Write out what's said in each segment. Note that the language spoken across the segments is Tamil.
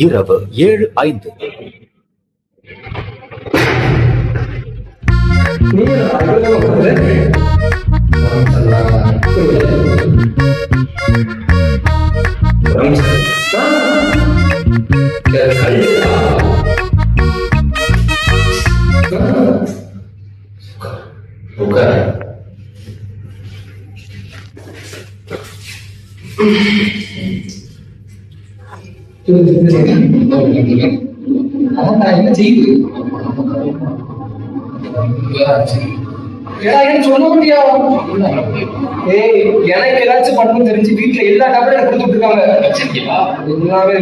இரவு 7:05. என்ன செய்யுது சொல்ல முடியாது. எனக்கு ஏதாச்சும் பண்ணணும் தெரிஞ்சு வீட்டுல எல்லா டேப்லெட் கொடுத்துட்டு இருக்காங்க. எல்லாமே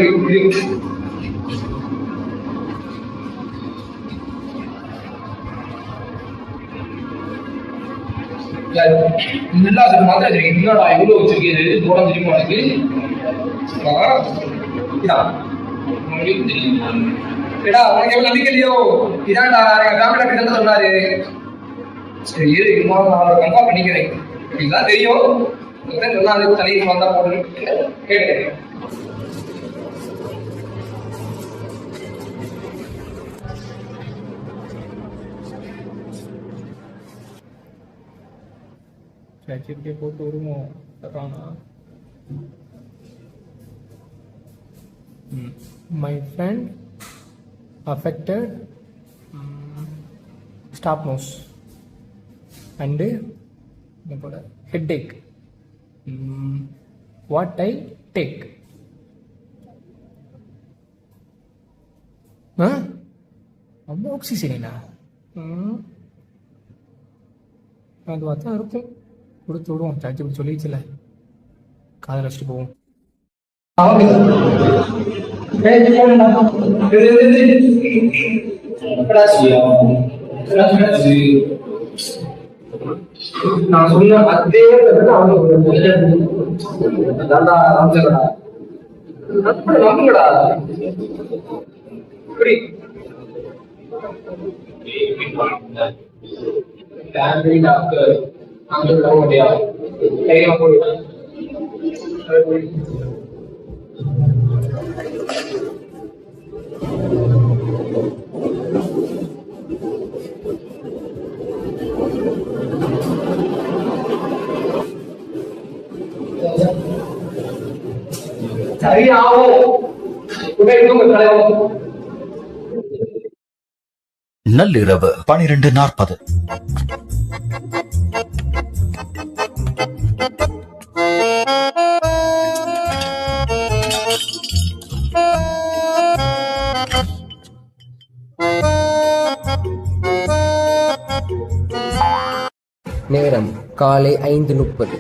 மாத்திரம் என்னடா எவ்வளவு வச்சிருக்கீங்க போட தெரியுமா எனக்கு ஏடா உனக்கு எவ்வளவு நம்பிக்கை இல்லையோ இதான்டா எங்க ஃபேமிலி அப்படி சொன்னாரு. சரி நான் கன்ஃபார்ம் பண்ணிக்கிறேன். இதுதான் தெரியும் சொன்னாரு தலையில் வந்தா போடுன்னு கேட்டேன். இப்படியே போட்டு வருமோ my friend affected stop nose and headache. What I take? ஆக்சிஜனா அது பார்த்தா இருக்கும். கொடுத்து விடுவோம். சாச்சி இப்படி சொல்லிச்சுல காதல் வச்சுட்டு போவோம். நான் சொன்ன அதே நம்புங்கடா. நள்ளிரவு 12:40. நேரம் காலை 5:30.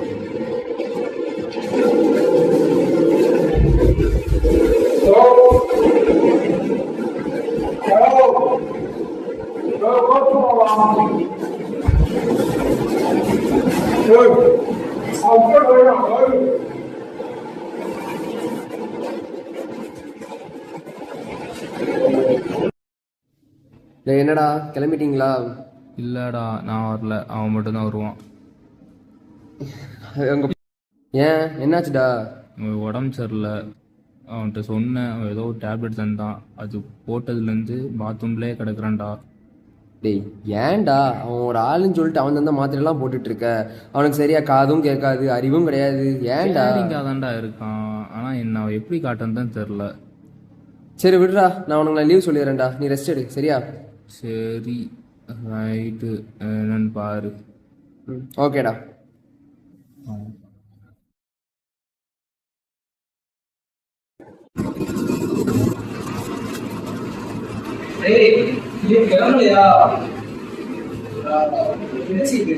என்னடா கிளம்பிட்டீங்களா? இல்லடா நான் வரல, அவன் மட்டும்தான் வருவான். ஏன் என்னாச்சுடா? உடம்பு சரியில்லை. அவன்கிட்ட சொன்னேன், அவன் ஏதோ டேப்லெட் தந்தான். அது போட்டதுலேருந்து பாத்ரூம்லேயே கிடக்குறான்டா. டேய் ஏன்டா அவன் ஒரு ஆளுன்னு சொல்லிட்டு அவன் தந்த மாத்திரைலாம் போட்டுட்டு இருக்க? அவனுக்கு சரியா காதும் கேட்காது, அறிவும் கிடையாது. ஏன்டா தான்டா இருக்கான். ஆனால் என்ன எப்படி காட்டுன்னு தான் தெரில. சரி விடுறா, நான் உனக்கு லீவ் சொல்லிடுறேன்டா. நீ ரெஸ்ட் எடு சரியா? சரி ரைட்டு, என்னன்னு பாரு. ஓகேடா. கிளம்பலையா? என்ன செய்யுது?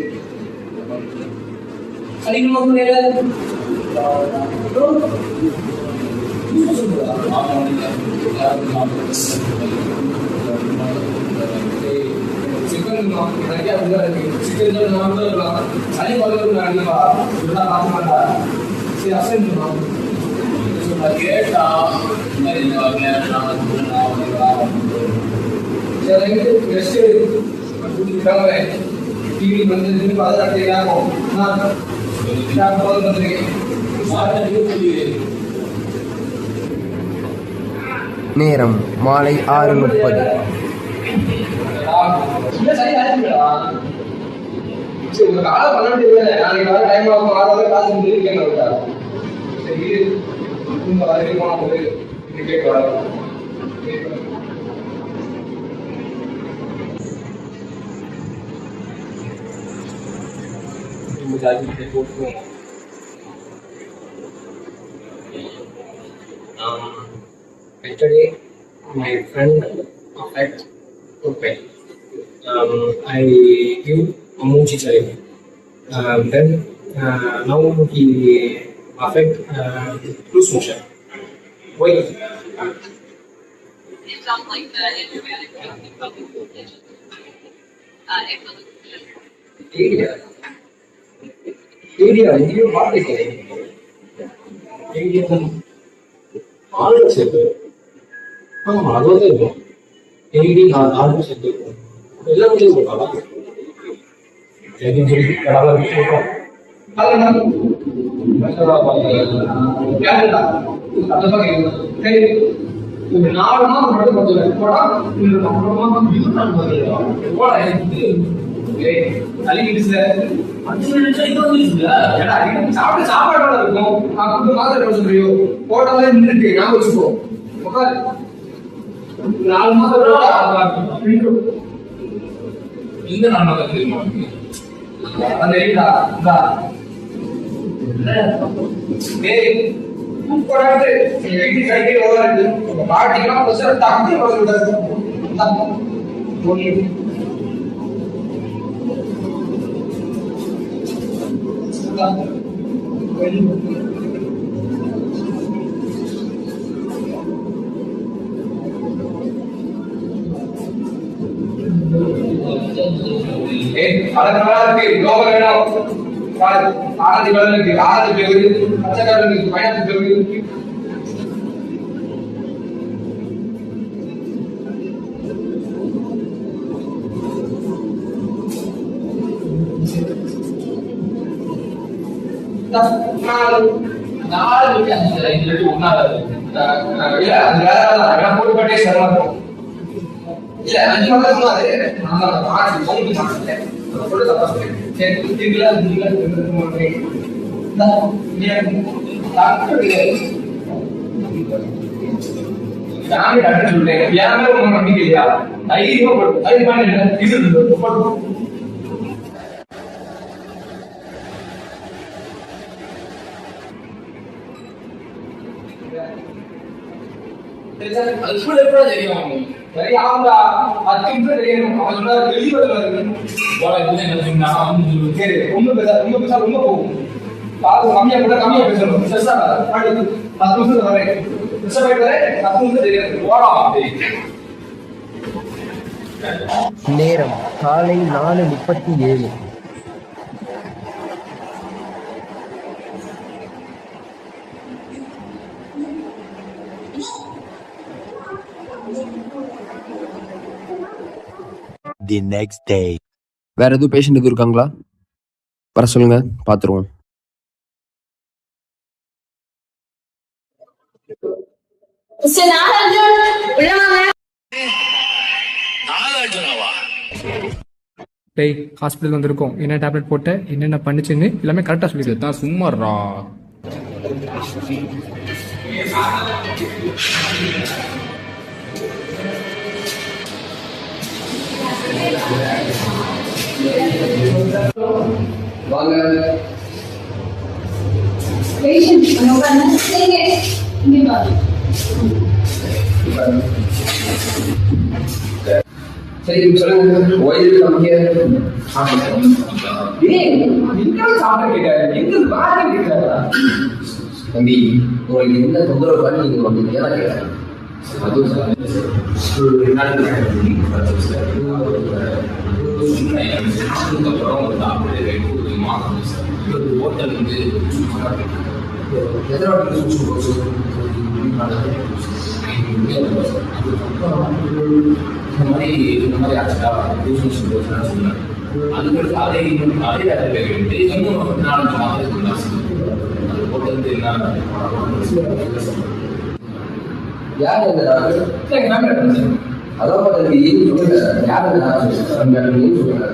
சிக்கன் நிறைய சிக்கன் சளி பழக்கம் சரி அசன் கேட்டா டிவி வந்து பாதுகாப்பு நேரம் மாலை 6:30. சரி உங்க காலை பண்ண வேண்டியது நாளைக்கு வர டைம் ஆகும் 6 வரை காசு இருக்கேன். சரி வரைக்கும் போனா போது கேட்க வர Yesterday, my friend affect open. I give Amunchi chai. Then now he affect loose motion. Why? It sounds like the antibiotic supplementation. area. You what is it? ஆறு சேர்த்து ஆமாம் அது வந்து இருக்கும் எயிடி ஆறு சேர்த்து இருக்கும் எல்லாம் முடிவு போட்டாலும் ஒரு 4 மாதம் மட்டும் கொஞ்சம் போடா சாப்பாடோட இருக்கும். போட்டாலே நின்றுட்டு ஞாபகம் வச்சுக்கோ. 4 மாதம் இந்த 4 மாதம் தெரியுமா அந்த பாட்டிக்கலாம் தம்பி ஆரஞ்சு கலர் இருக்கு, ஆரஞ்சு பேரு, பச்சை கலர் இருக்கு, பயணத்து பேரு இருக்கு. போட்டுப்பட்டே சிரமம் இல்ல 5 மாதம் சொன்னாரு. நம்பிக்கையா தெரியும் சரி ஆகும்டா 10 நிமிஷம் தெரியும். அவன் சொன்னா சரி ரொம்ப பேசா ரொம்ப போகும். காசு கம்மியா கூட கம்மியா பேசணும். 10 நிமிஷம் வரேன் 10 நிமிஷம் தெரியாது போடா. நேரம் காலை 4:37. The next day. வேற எதுவும் பேஷண்ட் எதுவும் இருக்காங்களா? வர சொல்லுங்க, பார்த்துருவோம். டேய் ஹாஸ்பிட்டல் வந்திருக்கோம், என்ன டேப்லெட் போட்ட, என்னென்ன பண்ணுச்சுன்னு எல்லாமே கரெக்டாக சொல்லிடு. தான் சும்மாறா. வாங்க சரி சொல்லுங்க. ஓய்வு கம்மியா தம்பி உங்களுக்கு என்ன தொந்தரவு பண்ணி நீங்க வந்தீங்க? ஹோட்டல் வந்து இந்த மாதிரி ஆச்சுட்டா சொன்னாங்க. அதுக்கடுத்து அதே இன்னும் 4 மாதத்துக்கு அந்த ஹோட்டல் வந்து என்ன யார் அந்த டாக்டர்? எங்கள் ஃபேமிலி டாக்டர் சார். அதான் பார்த்து சொல்லுங்க, யார் அந்த டாக்டர்? அந்த டாக்டர் சொல்லுங்க.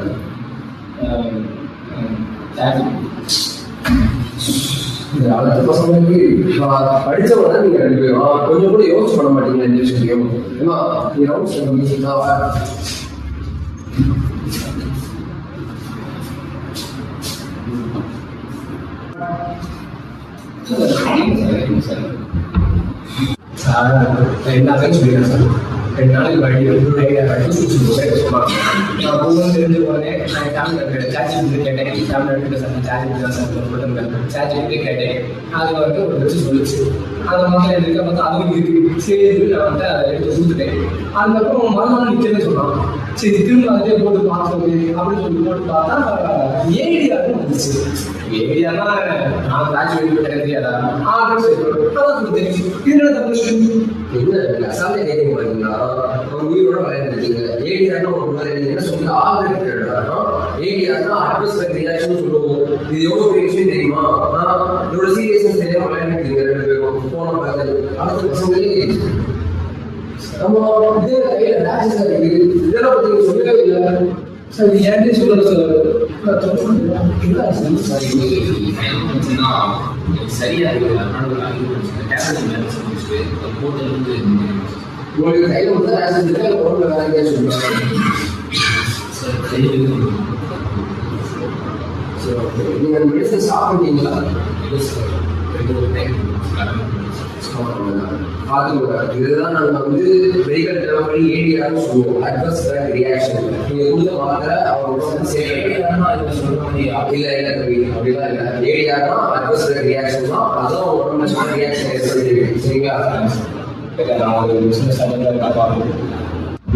அடுத்த பசங்களுக்கு படிச்சவங்க தான் நீங்க 2 பேரும் கொஞ்சம் கூட யோசிச்சு பண்ண மாட்டீங்க இந்த விஷயம். ஏன்னா நீ ரவுண்ட்ஸ் எல்லாமே சொல்லிடுறேன் சார். 2 நாளைக்கு சொன்னாங்க. நான் போகணும்னு தெரிஞ்ச உடனே நான் ஃபேமிலி சார்ஜ் கேட்டேன். ஃபேமிலி சார் சார்ஜ் தான் சார் சார்ஜ் கேட்டேன். அது வந்து ஒரு வச்சு சொல்லிச்சு. அந்த மாதிரி இருக்க பார்த்தா அதுவும் இருக்கு. சரி நான் வந்து அதை எடுத்து கொடுத்துட்டேன். அதுக்கப்புறம் மறுநாள் நிற்கிறேன்னு சொன்னான். சரி திரும்ப அதே போட்டு பார்த்து அப்படின்னு சொல்லி போட்டு பார்த்தா ஏடியாரும் வந்துச்சு. ஏடியானா நான் கிராஜுவேட் தெரியாதா அப்படின்னு சொல்லி அதான் தெரிஞ்சு இது தப்பு. என்ன அசாமே கேட்க மாட்டீங்களா? உயிரோட விளையாண்டுருக்கீங்க. ஏடிஆர்னா என்ன சொல்லி ஆல்ரெடி ஏடிஆர்னா அட்மாஸ்பியர் ரியாக்ஷன் சொல்லுவோம். இது எவ்வளோ பெரிய விஷயம் தெரியுமா? இதோட சீரியஸ்னஸ் தெரியாம விளையாண்டுருக்கீங்க 2 பேரும். போன பார்த்து அடுத்த பசங்களே நம்ம இதே கையில டான்ஸ் இருக்கு. இதெல்லாம் பத்தி சொல்லவே இல்லை சார். ஏன்டே சொல்லல சார். சரியா இருக்கு. உங்களுக்கு கையில் வந்து டான்ஸ் இருக்கு. உடம்புல வேற எங்கேயா சொல்லுவாங்க. நீங்க அந்த மெடிசன் சாப்பிட்டீங்களா? பார்த்துக்கோங்க. இதுதான் நாங்கள் வந்து மெடிக்கல் டெர்ம் ஏடிஆர்னு சொல்லுவோம். Adverse drug reaction. நீங்க கொடுத்த மாத்திரை அவங்க இல்லை தம்பி அப்படிலாம் இல்லை. ஏடிஆர்னா அட்வர்ஸ் ட்ரக் ரியாக்ஷன் தான். அதுதான் உடம்புல ரியாக்ஷன் ஏற்படுத்திருக்கு. சரிங்களா?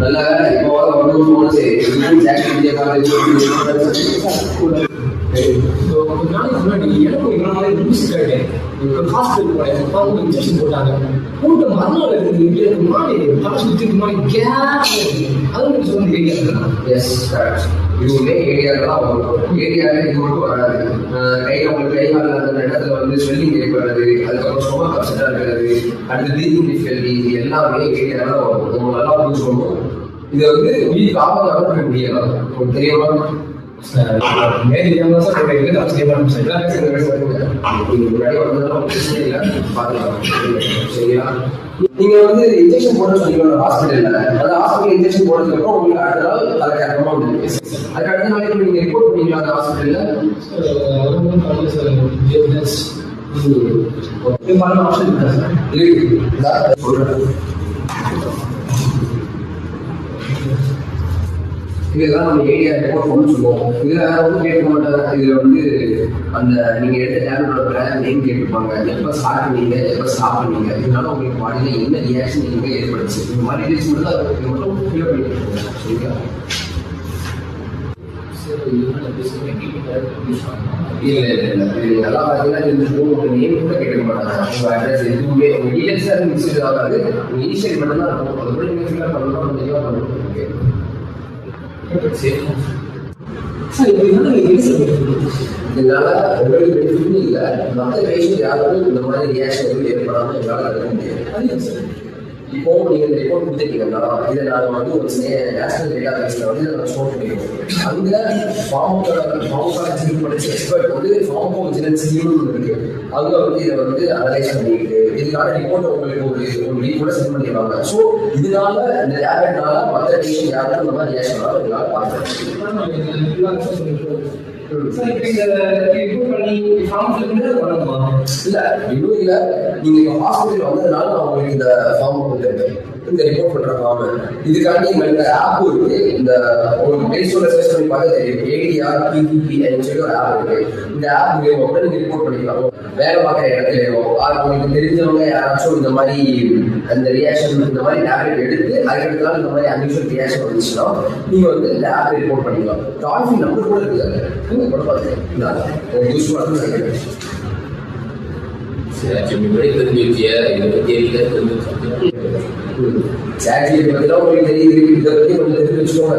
நல்ல இப்போ வந்து போனது இந்தியா காலேஜ் கொஞ்ச நாளைக்கு முன்னாடி எனக்கும் இந்த மாதிரி ரூல்ஸ் கேட்டேன். ஹாஸ்பிட்டல் போனேன். இன்ஜெக்ஷன் போட்டாங்க. போட்ட மறுநாள் இருக்கு முன்னாடி தலை சுற்றிக்கு முன்னாடி கேஸ் அது மட்டும் சொல்ல தெரியாது. Yes correct. இதுவுமே ஏரியாவில் தான் வரும். ஏரியாவில் இது மட்டும் வராது. உங்களுக்கு கை காலில் அந்த இடத்துல வந்து ஸ்வெல்லிங் ஏற்படுறது, அதுக்கப்புறம் ஸ்டொமக் அப்செட்டாக இருக்கிறது, அடுத்து ப்ரீத்திங் டிஃபிகல்டி, இது எல்லாமே ஏரியாவில் தான் வரும். நம்ம நல்லா புரிஞ்சுக்கணும். இதை வந்து வீட்டுக்கு ஆபத்தாக முடியலாம். உங்களுக்கு தெரியுமா? முன்னாடி சரியா? நீங்க வந்து இன்ஜெக்ஷன் போட சொன்னீங்க ஹாஸ்பிட்டல்ல. அந்த ஹாஸ்பிட்டல் இன்ஜெக்ஷன் போடுறதுக்கு அப்புறம் உங்களுக்கு அடுத்த நாள் அதுக்கு அப்புறமா வந்து அதுக்கு அடுத்த நாளைக்கு நீங்க ரிப்போர்ட் பண்ணீங்களா அந்த ஹாஸ்பிட்டல்ல? இதெல்லாம் நம்ம ஏரியா ரிப்போர்ட் பண்ண சொல்லுவோம். இதில் வேற ஒன்றும் கேட்க மாட்டாங்க. இதில் வந்து அந்த நீங்கள் எடுத்த டேப்லெட்டோட பிராண்ட் நேம் கேட்டுருப்பாங்க. எப்போ ஸ்டார்ட் பண்ணீங்க, எப்போ ஸ்டாப் பண்ணீங்க, இதனால உங்களுக்கு பாடியில் என்ன ரியாக்ஷன் நீங்கள் ஏற்படுச்சு, இந்த மாதிரி டீட்டெயில்ஸ் மட்டும் தான் இது மட்டும் ஃபில் பண்ணிட்டு சரிங்களா? இல்லை நல்லா பார்த்தீங்கன்னா தெரிஞ்சுக்கணும். உங்கள் நேம் கூட கேட்க மாட்டாங்க. உங்கள் அட்ரஸ் எதுவுமே உங்கள் டீட்டெயில்ஸாக மிக்ஸ் ஆகாது. உங்கள் ஈஸியாக மட்டும் தான் இருக்கும். அது கூட நீங்கள் ஃபில்லாக பண்ணணும், தெளிவாக பண்ணணும். இதனால உங்களுக்கு பெனிஃபிட்னு இல்லை. மற்ற பேஷண்ட் யாருக்கும் இந்த மாதிரி ரியாக்ஷன் எதுவும் ஏற்படாமல் எங்களால் இருக்க முடியாது. இப்போ நீங்கள் இந்த ரிப்போர்ட் கொடுத்துருக்கீங்கன்னா இதை நாங்கள் வந்து ஒரு நேஷனல் டேட்டா பேஸில் வந்து நாங்கள் ஸ்டோர் பண்ணிடுவோம். அங்கே ஃபார்மகாலஜி படித்த எக்ஸ்பர்ட் வந்து ஃபார்மகோவிஜிலன்ஸ் டீம்னு இருக்குது. அங்கே வந்து இதை வந்து அனலைஸ் பண்ணிக்கிட்டு இதுக்கான ரிப்போர்ட்டை உங்களுக்கு ஒரு வீக்கோட சென்ட் பண்ணிடுவாங்க. ஸோ இதனால இந்த டேப்லெட்னால மற்ற பேஷண்ட் யாருக்கும் இந்த மாதிரி ரியாக்ஷன் ஆகும் எங்களால் இல்ல இன்னும் இல்ல. நீங்க ஹாஸ்பிட்டல் வந்ததுனால நான் உங்களுக்கு இந்த ஃபார்ம் கொடுத்துருக்கேன். இந்த ரிப்போர்ட் பண்ற ஃபார்ம் இதுக்காண்டி இந்த ஆப் இருக்கு. இந்த உங்களுக்கு பிளே ஸ்டோர்ல சர்ச் பண்ணி பார்த்தா தெரியும். ஏடிஆர் பிபிபின்னு சொல்லி ஒரு ஆப் இருக்கு. இந்த ஆப் மூலமா நீங்க ரிப்போர்ட் பண்ணிக்கலாம். வேலை பார்க்குற இடத்துலயோ உங்களுக்கு தெரிஞ்சவங்க யாராச்சும் இந்த மாதிரி அந்த ரியாக்ஷன் இந்த மாதிரி டேப்லெட் எடுத்து அதுக்கடுத்தாலும் இந்த மாதிரி அன்யூஷுவல் ரியாக்ஷன் வந்துச்சுன்னா நீங்க வந்து இந்த ஆப் ரிப்போர்ட் பண்ணிக்கலாம். டால் ஃப்ரீ நம்பர் கூட இருக்குது. நீங்க கூட பார்த்துக்கலாம். யூஸ் பண்ணணும்னு நினைக்கிறேன். சாட்ஜியை பற்றிலாம் உங்களுக்கு தெரியுது. இதை பற்றி கொஞ்சம் தெரிஞ்சு வச்சுக்கோங்க.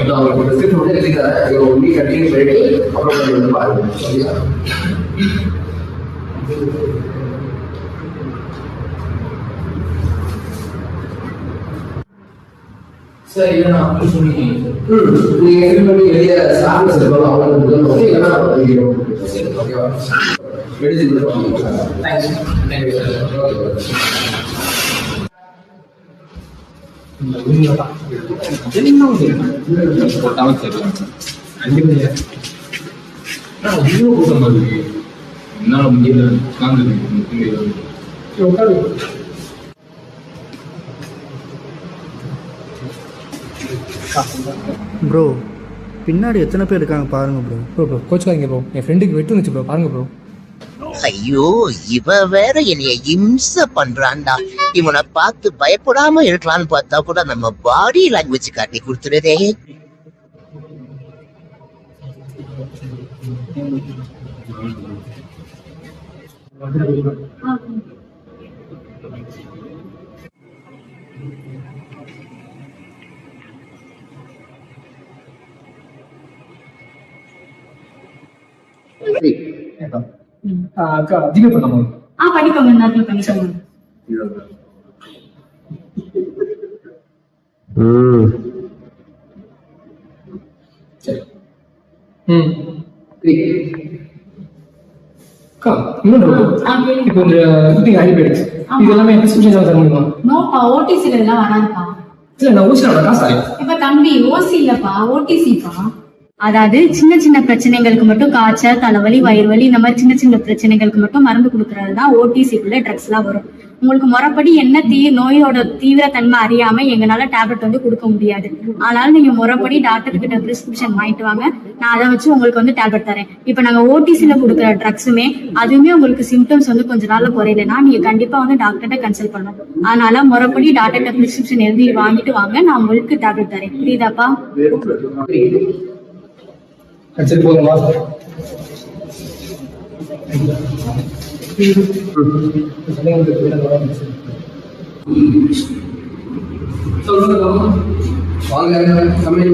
நான் உங்களுக்கு prescription வந்து எழுதி தரேன். இதை ஒரு week continue பண்ணிட்டு அப்புறம் நீங்க வந்து பாருங்க. சரியா? சார் இல்லை நான் அப்படி சொன்னீங்க நீங்க திரும்பி வெளிய சாப்பிட சொல்லுவாங்க அவங்க இல்லைன்னா ஓகேவா? மெடிசன் தேங்க்ஸ் தேங்க்யூ சார் போட்டாலும் சரி கண்டிப்பா கூட்டம் இருக்கு என்னால முடியல ப்ரோ பின்னாடி எத்தனை பேர் இருக்காங்க பாருங்க ப்ரோ. ப்ரோ கோச்சுக்காதீங்க ப்ரோ, என் ஃப்ரெண்டுக்கு வெட்டு வந்துச்சு ப்ரோ, பாருங்க ப்ரோ. ஐயோ இவ வேற என்னைய இம்ச பண்றான்டா. இவனை பார்த்து பயப்படாம இருக்கலாம்னு பார்த்தா கூட நம்ம பாடி லாங்குவேஜ் காட்டி கொடுத்துடுதே. அக்கா ஜிபே பண்ணாமா? பண்ணிக்கோங்க, நார்மல் பண்ணிக்கோங்க. அக்கா இன்னொன்று இப்போ இந்த ஆன்டிபயோட்டிக்ஸ் இது எல்லாமே பிரிஸ்கிரிப்ஷன் தர முடியுமா? நோப்பா, ஓடிசில எல்லாம் வராதுப்பா. இல்ல நான் ஊசியோட காசு இப்ப தம்பி ஓசி இல்லப்பா, ஓடிசிப்பா. அதாவது சின்ன சின்ன பிரச்சனைகளுக்கு மட்டும் காய்ச்சல், தலைவலி, வயிறு வலி, இந்த மாதிரி சின்ன சின்ன பிரச்சனைகளுக்கு மட்டும் மருந்து கொடுக்கறது தான் ஓடிசிக்குள்ள ட்ரக்ஸ் எல்லாம் வரும். உங்களுக்கு முறைப்படி என்ன நோயோட தீவிரத்தன்மை அறியாம எங்களால டேப்லெட் வந்து கொடுக்க முடியாது. அதனால நீங்க முறைப்படி டாக்டர் கிட்ட பிரிஸ்கிரிப்ஷன் வாங்கிட்டு வாங்க, நான் அதை வச்சு உங்களுக்கு வந்து டேப்லெட் தரேன். இப்ப நாங்க ஓடிசில கொடுக்குற ட்ரக்ஸுமே அதுவுமே உங்களுக்கு சிம்டம்ஸ் வந்து கொஞ்ச நாள்ல குறையலன்னா நீங்க கண்டிப்பா வந்து டாக்டர்கிட்ட கன்சல்ட் பண்ணணும். அதனால முறைப்படி டாக்டர்கிட்ட பிரிஸ்கிரிப்ஷன் எழுதி வாங்கிட்டு வாங்க, நான் உங்களுக்கு டேப்லெட் தரேன். புரியுதாப்பா? சரி போதுமா? வாங்க கம்பெனி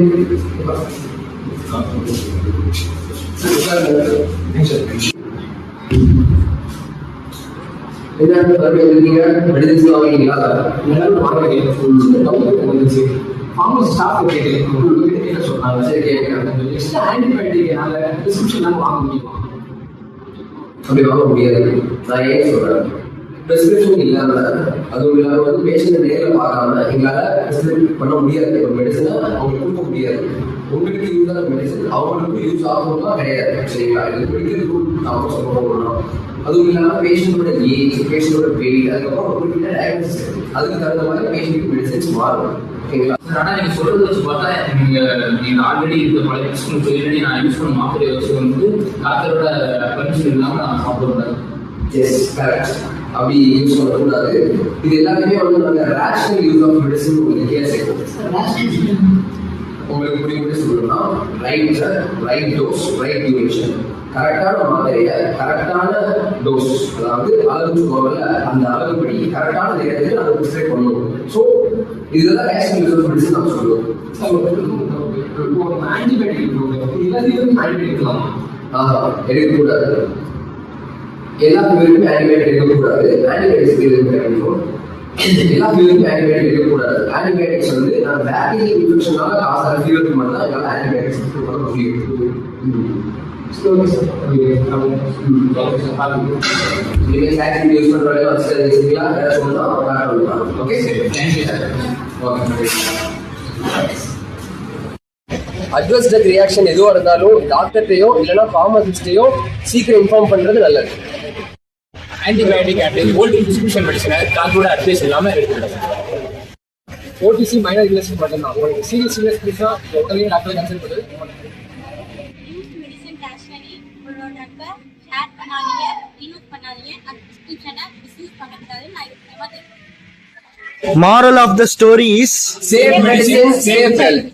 என்ன இருக்கீங்க? மெடிசன்ஸ் வாங்கிங்களா? ஃபார்மசி ஸ்டாஃப் கேட்க சொன்னாங்க. சரி கேட்க எக்ஸ்ட்ரா ஆன்டிபயோட்டிக்னால பிரிஸ்கிரிப்ஷன் வாங்க முடியுமா? அப்படி வாங்க முடியாது. நான் ஏன் சொல்றேன், பிரிஸ்கிரிப்ஷன் இல்லாம அதுவும் இல்லாம வந்து பேஷண்ட் நேரில் பார்க்காம எங்களால் பிரிஸ்கிரைப் பண்ண முடியாது. ஒரு மெடிசனை அவங்களுக்கு கொடுக்க முடியாது. உங்களுக்கு யூஸ் ஆன மெடிசன் அவங்களுக்கு யூஸ் ஆகணும்னா கிடையாது. சரிங்களா? இது மெடிக்கல் நாம சொல்லணும். அதுவும் இல்லாமல் பேஷண்டோட ஏஜ், பேஷண்டோட வெயிட், அதுக்கப்புறம் உங்களுக்கு டயக்னோசிஸ், அதுக்கு தகுந்த மாதிரி பேஷண்ட்டுக்கு மெடிசன்ஸ் மாறும். ஓகேங்களா? ஆனால் நீங்கள் சொல்கிறது வச்சு பார்த்தா நீங்கள் ஆல்ரெடி இருக்க பழைய பிரிஸ்கிரிப்ஷன் சொல்லி நான் யூஸ் பண்ண மாத்திரை வச்சு வந்து டாக்டரோட பர்மிஷன் இல்லாமல் நான் சாப்பிடக்கூடாது. Yes correct. அப்படி யூஸ் பண்ணக்கூடாது. இது எல்லாத்தையுமே வந்து நாங்கள் ரேஷனல் யூஸ் ஆஃப் மெடிசன் உங்களுக்கு கேட்க உங்களுக்கு புரியுது சொல்லணும்னா ரைட் டோஸ், ரைட் டியூரேஷன், கரெக்டான மாத்திரையை கரெக்டான டோஸ், அதாவது அளவு சொல்லுவாங்கல்ல அந்த அளவுப்படி கரெக்டான நேரத்துக்கு அதை ப்ரிஸ்கிரைப் பண்ணணும். ஸோ இதெல்லாம் ரேஷனல் யூஸ் ஆஃப் மெடிசன் நம்ம சொல்லுவோம். ஆன்டிபயோட்டிக் எல்லாத்தையும் ஆன்டிபயோட்டிக் எடுக்கக்கூடாது. எல்லா ஃபீவருக்குமே ஆன்டிபயோட்டிக் எடுக்கக்கூடாது. ஆன்டிபயோட்டிக்ஸ் எடுக்கணும். எல்லா ஃபீவருக்கும் ஆன்டிபயோட்டிக் எடுக்கக்கூடாது. ஆன்டிபயோட்டிக்ஸ் வந்து நான் பேக்டீரியல் இன்ஃபெக்ஷனால காசான ஃபீவருக்கு மட்டும் தான் எங்களால் ஆன்டிபயோட்டிக்ஸ் பண்ண முடியும். நீங்கள் ஆக்டிவ் யூஸ் பண்ணுற வேலை வச்சுருக்கீங்களா? வேறு சொல்லணும். Okay thank you sir. Okay. Adverse drug reaction எதுவாக இருந்தாலும் டாக்டர்கிட்டையோ இல்லைன்னா ஃபார்மசிஸ்ட்டையோ சீக்கிரம் இன்ஃபார்ம் பண்ணுறது நல்லது. ஆன்டிபயோட்டிக் அண்ட் ஓல்டு பிரிஸ்கிரிப்ஷன் மெடிசனை டாக்டரோட அட்வைஸ் இல்லாமல் எடுத்துக்கிட்டாங்க. ஓடிசி மைனர் இன்வெஸ்ட் மட்டும்தான். உங்களுக்கு சீரியஸ் இன்வெஸ்டிகேஷனா உடனே டாக்டரை கன்சல்ட் பண்ணுறது. மெடிசன் கேஷுவலி உங்களோட நட்பை ஷேர் பண்ணாதீங்க, ரிமூவ் பண்ணாதீங்க, அந்த பிரிஸ்கிரிப்ஷனை மிஸ்யூஸ் பண்ணக்கூடாது. நான் இந்த மாதிரி Moral of the story is save medicine, save health.